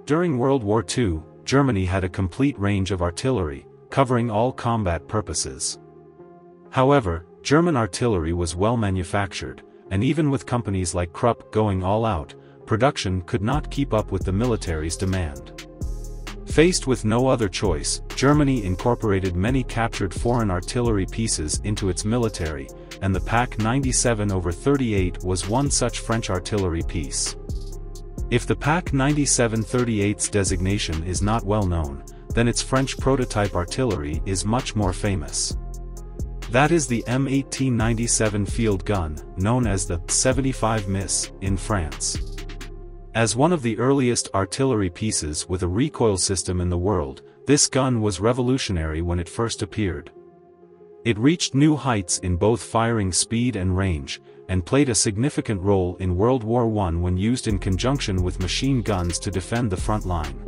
During World War II, Germany had a complete range of artillery, covering all combat purposes. However, German artillery was well manufactured, and even with companies like Krupp going all out, production could not keep up with the military's demand. Faced with no other choice, Germany incorporated many captured foreign artillery pieces into its military, and the PaK 97/38 was one such French artillery piece. If the PaK 97/38's designation is not well known, then its French prototype artillery is much more famous. That is the M1897 field gun, known as the 75 Miss in France. As one of the earliest artillery pieces with a recoil system in the world, this gun was revolutionary when it first appeared. It reached new heights in both firing speed and range, and played a significant role in World War I when used in conjunction with machine guns to defend the front line.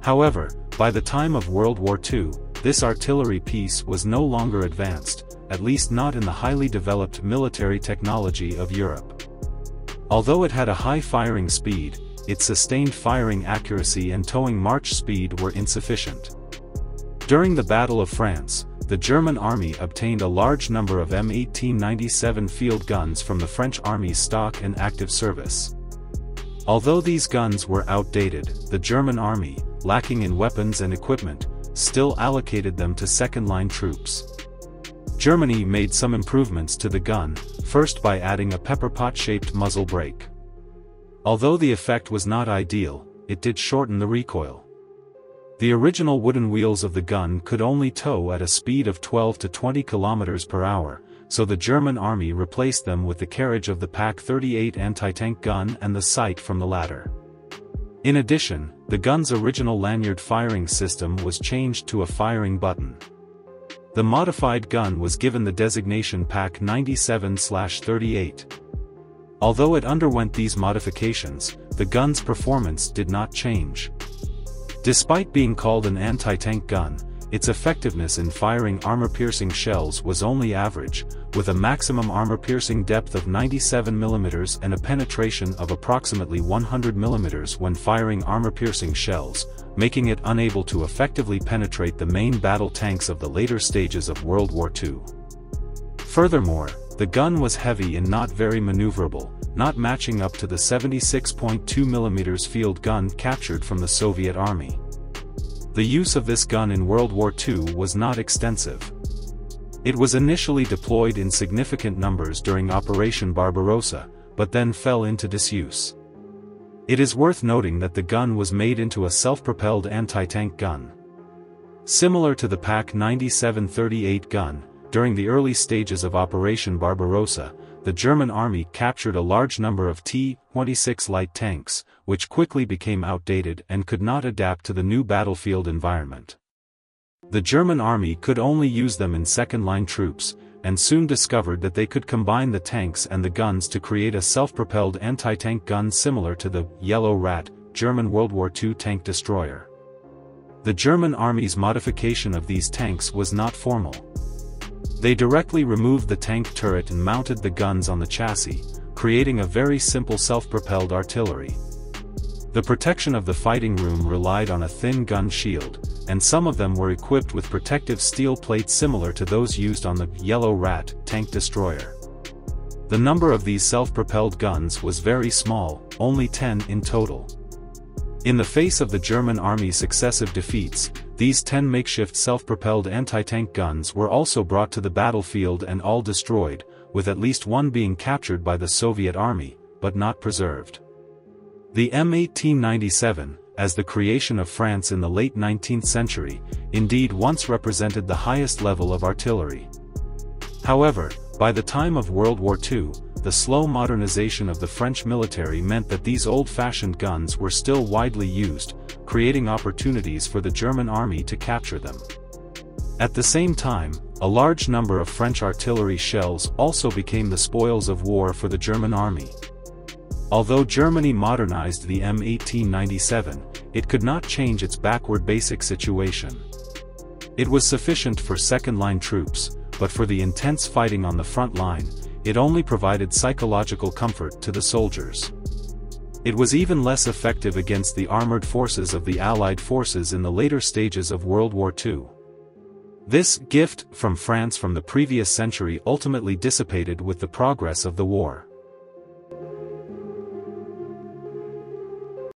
However, by the time of World War II, this artillery piece was no longer advanced, at least not in the highly developed military technology of Europe. Although it had a high firing speed, its sustained firing accuracy and towing march speed were insufficient. During the Battle of France, the German army obtained a large number of M1897 field guns from the French army's stock and active service. Although these guns were outdated, the German army, lacking in weapons and equipment, still allocated them to second-line troops. Germany made some improvements to the gun, first by adding a pepperpot-shaped muzzle brake. Although the effect was not ideal, it did shorten the recoil. The original wooden wheels of the gun could only tow at a speed of 12 to 20 km per hour, so the German army replaced them with the carriage of the PaK 38 anti-tank gun and the sight from the latter. In addition, the gun's original lanyard firing system was changed to a firing button. The modified gun was given the designation PaK 97/38. Although it underwent these modifications, the gun's performance did not change. Despite being called an anti-tank gun, its effectiveness in firing armor-piercing shells was only average, with a maximum armor-piercing depth of 97 mm and a penetration of approximately 100 mm when firing armor-piercing shells, making it unable to effectively penetrate the main battle tanks of the later stages of World War II. Furthermore, the gun was heavy and not very maneuverable, not matching up to the 76.2 mm field gun captured from the Soviet Army. The use of this gun in World War II was not extensive. It was initially deployed in significant numbers during Operation Barbarossa, but then fell into disuse. It is worth noting that the gun was made into a self-propelled anti-tank gun. Similar to the PaK 97/38 gun, during the early stages of Operation Barbarossa, the German army captured a large number of T-26 light tanks, which quickly became outdated and could not adapt to the new battlefield environment. The German army could only use them in second-line troops, and soon discovered that they could combine the tanks and the guns to create a self-propelled anti-tank gun similar to the Yellow Rat German World War II tank destroyer. The German army's modification of these tanks was not formal. They directly removed the tank turret and mounted the guns on the chassis, creating a very simple self-propelled artillery. The protection of the fighting room relied on a thin gun shield, and some of them were equipped with protective steel plates similar to those used on the Yellow Rat tank destroyer. The number of these self-propelled guns was very small, only 10 in total. In the face of the German army's successive defeats, these 10 makeshift self-propelled anti-tank guns were also brought to the battlefield and all destroyed, with at least one being captured by the Soviet army, but not preserved. The M1897, as the creation of France in the late 19th century, indeed once represented the highest level of artillery. However, by the time of World War II, the slow modernization of the French military meant that these old-fashioned guns were still widely used, creating opportunities for the German army to capture them. At the same time, a large number of French artillery shells also became the spoils of war for the German army. Although Germany modernized the M1897, it could not change its backward basic situation. It was sufficient for second-line troops, but for the intense fighting on the front line, it only provided psychological comfort to the soldiers. It was even less effective against the armored forces of the Allied forces in the later stages of World War II. This gift from France from the previous century ultimately dissipated with the progress of the war.